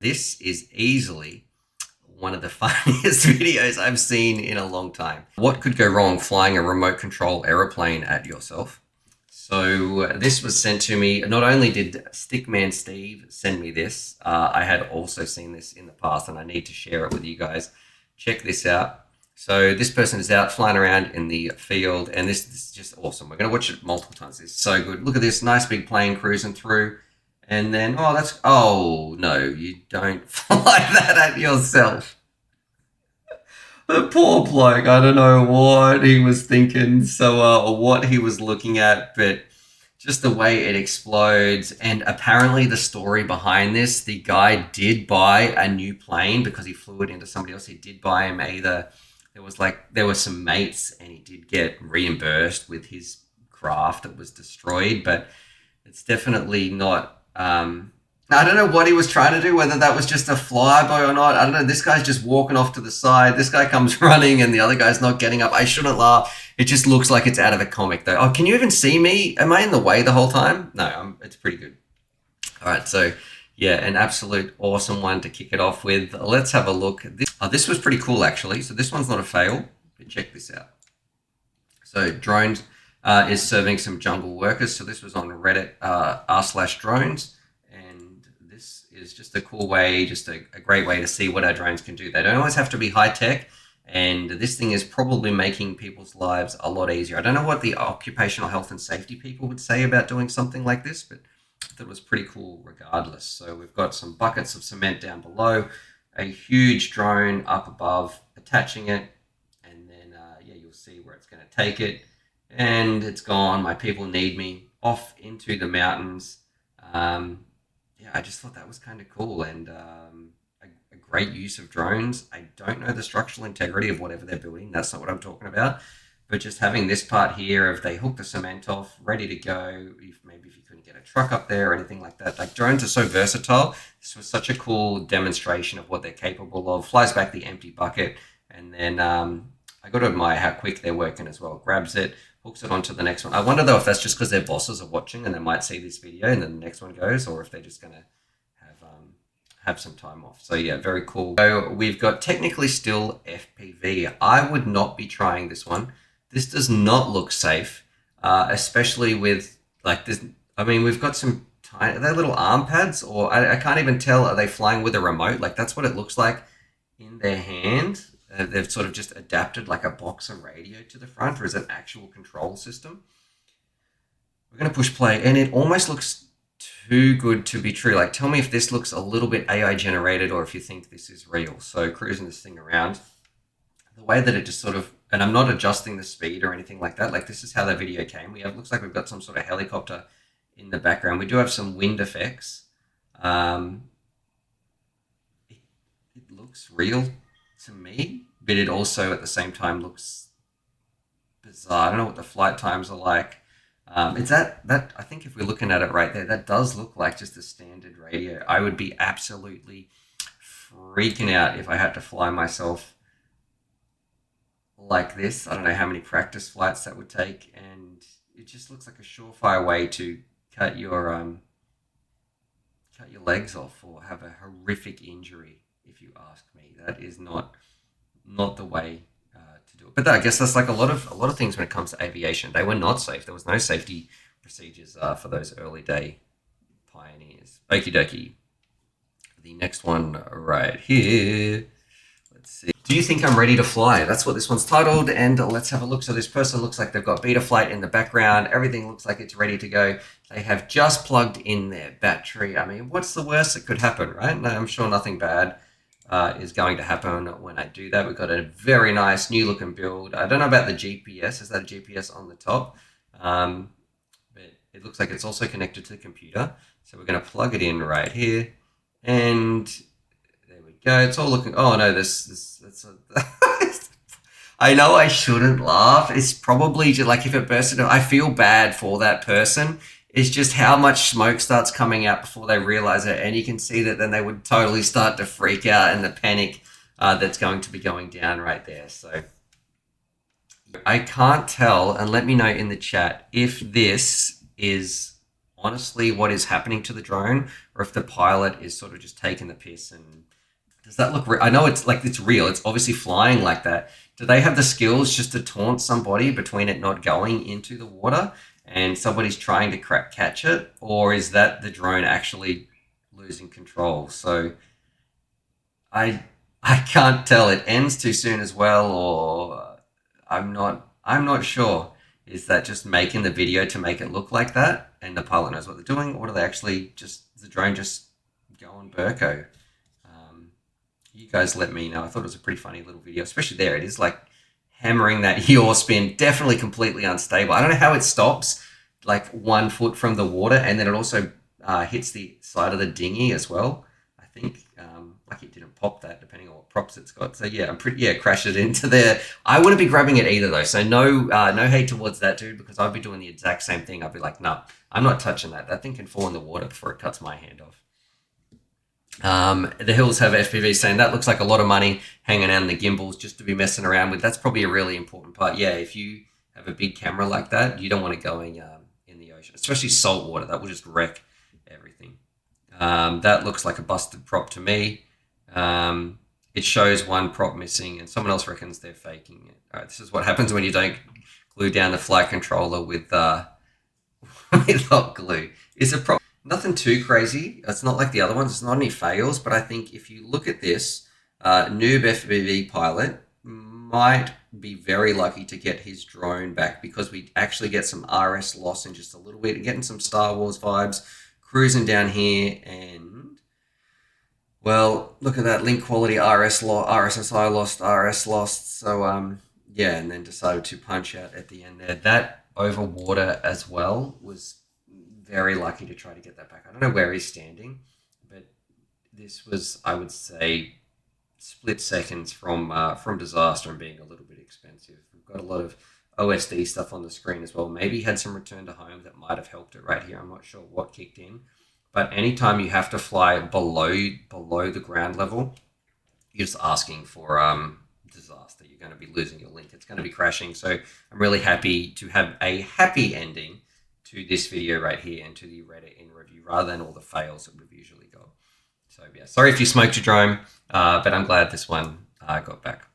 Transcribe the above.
This is easily one of the funniest videos I've seen in a long time. What could go wrong flying a remote control aeroplane at yourself? So this was sent to me. Not only did Stickman Steve send me this, I had also seen this in the past and I need to share it with you guys. Check this out. So this person is out flying around in the field and this is just awesome. We're going to watch it multiple times. It's so good. Look at this nice big plane cruising through. And then, oh no, you don't fly that at yourself. The poor bloke, I don't know what he was thinking, or what he was looking at, but just the way it explodes. And apparently, the story behind this, the guy did buy a new plane because he flew it into somebody else. He did buy him either, there were some mates, and he did get reimbursed with his craft that was destroyed, but it's definitely not. I don't know what he was trying to do, whether that was just a flyby or not. I don't know. This guy's just walking off to the side. This guy comes running and the other guy's not getting up. I shouldn't laugh. It just looks like it's out of a comic, though. Oh, can you even see me? Am I in the way the whole time? No, it's pretty good. All right, so yeah, an absolute awesome one to kick it off with. Let's have a look. This was pretty cool, actually. So this one's not a fail, but check this out. So drones is serving some jungle workers. So this was on Reddit r/drones. This is just a cool way, just a great way to see what our drones can do. They don't always have to be high tech, and this thing is probably making people's lives a lot easier. I don't know what the occupational health and safety people would say about doing something like this, but I thought it was pretty cool regardless. So we've got some buckets of cement down below, a huge drone up above attaching it, and then yeah, you'll see where it's going to take it, and it's gone. My people need me off into the mountains. Yeah, I just thought that was kind of cool and a great use of drones. I don't know the structural integrity of whatever they're building. That's not what I'm talking about. But just having this part here, if they hook the cement off, ready to go, if you couldn't get a truck up there or anything like that. Like drones are so versatile. This was such a cool demonstration of what they're capable of. Flies back the empty bucket, and then I got to admire how quick they're working as well. Grabs it, hooks it onto the next one. I wonder though if that's just because their bosses are watching and they might see this video and then the next one goes, or if they're just going to have some time off. So yeah, very cool. So we've got technically still FPV. I would not be trying this one. This does not look safe, especially with like this. I mean, we've got some tiny, are they little arm pads, or I can't even tell. Are they flying with a remote? Like that's what it looks like in their hand. They've sort of just adapted like a box of radio to the front, or is it an actual control system? We're going to push play, and it almost looks too good to be true. Like, tell me if this looks a little bit AI generated or if you think this is real. So cruising this thing around, the way that it just sort of, and I'm not adjusting the speed or anything like that. Like this is how the video came. Looks like we've got some sort of helicopter in the background. We do have some wind effects. It looks real to me, but it also at the same time looks bizarre. I don't know what the flight times are like. It's that I think if we're looking at it right there, that does look like just a standard radio. I would be absolutely freaking out if I had to fly myself like this. I don't know how many practice flights that would take, and it just looks like a surefire way to cut your legs off or have a horrific injury. If you ask me, that is not the way to do it. But I guess that's like a lot of things when it comes to aviation. They were not safe. There was no safety procedures for those early day pioneers. Okie dokie. The next one right here. Let's see. Do you think I'm ready to fly? That's what this one's titled, and let's have a look. So this person looks like they've got Betaflight in the background. Everything looks like it's ready to go. They have just plugged in their battery. I mean, what's the worst that could happen, right? No, I'm sure nothing bad is going to happen when I do that. We've got a very nice new looking build. I don't know about the GPS. Is that a GPS on the top? But it looks like it's also connected to the computer. So we're going to plug it in right here. And there we go. It's all looking, oh no, I know I shouldn't laugh. It's probably just like if it bursts into, I feel bad for that person. It's just how much smoke starts coming out before they realize it. And you can see that then they would totally start to freak out and the panic that's going to be going down right there. So I can't tell, and let me know in the chat if this is honestly what is happening to the drone, or if the pilot is sort of just taking the piss. And does that look I know it's like, it's real, it's obviously flying like that. Do they have the skills just to taunt somebody between it not going into the water and somebody's trying to catch it, or is that the drone actually losing control? So I I can't tell. It ends too soon as well, or I'm not sure. Is that just making the video to make it look like that, and the pilot knows what they're doing, or do they actually just, the drone just going Burko? Um, you guys let me know. I thought it was a pretty funny little video, especially there. It is like hammering that yaw spin, definitely completely unstable. I don't know how it stops like 1 foot from the water, and then it also hits the side of the dinghy as well. I think like it didn't pop that, depending on what props it's got. So yeah, I'm pretty, yeah, crashes into there. I wouldn't be grabbing it either though. So no hate towards that dude, because I'd be doing the exact same thing. I'd be like, no, I'm not touching that. That thing can fall in the water before it cuts my hand off. The Hills have FPV saying that looks like a lot of money hanging out in the gimbals just to be messing around with. That's probably a really important part. Yeah, if you have a big camera like that, you don't want it going in the ocean, especially salt water. That will just wreck everything. That looks like a busted prop to me. It shows one prop missing, and someone else reckons they're faking it. All right, this is what happens when you don't glue down the flight controller with with hot glue. Is a prop nothing too crazy? It's not like the other ones. It's not any fails, but I think if you look at this, noob FPV pilot might be very lucky to get his drone back, because we actually get some RS loss in just a little bit, getting some Star Wars vibes, cruising down here, and well, look at that link quality RSSI lost, RS lost. So yeah, and then decided to punch out at the end there. That over water as well was very lucky to try to get that back. I don't know where he's standing, but this was, I would say, split seconds from disaster and being a little bit expensive. We've got a lot of OSD stuff on the screen as well. Maybe he had some return to home that might have helped it right here. I'm not sure what kicked in. But anytime you have to fly below the ground level, you're just asking for disaster. You're going to be losing your link. It's going to be crashing. So I'm really happy to have a happy ending to this video right here, and to the Reddit in review, rather than all the fails that we've usually got. So yeah, sorry if you smoked your drone, but I'm glad this one got back.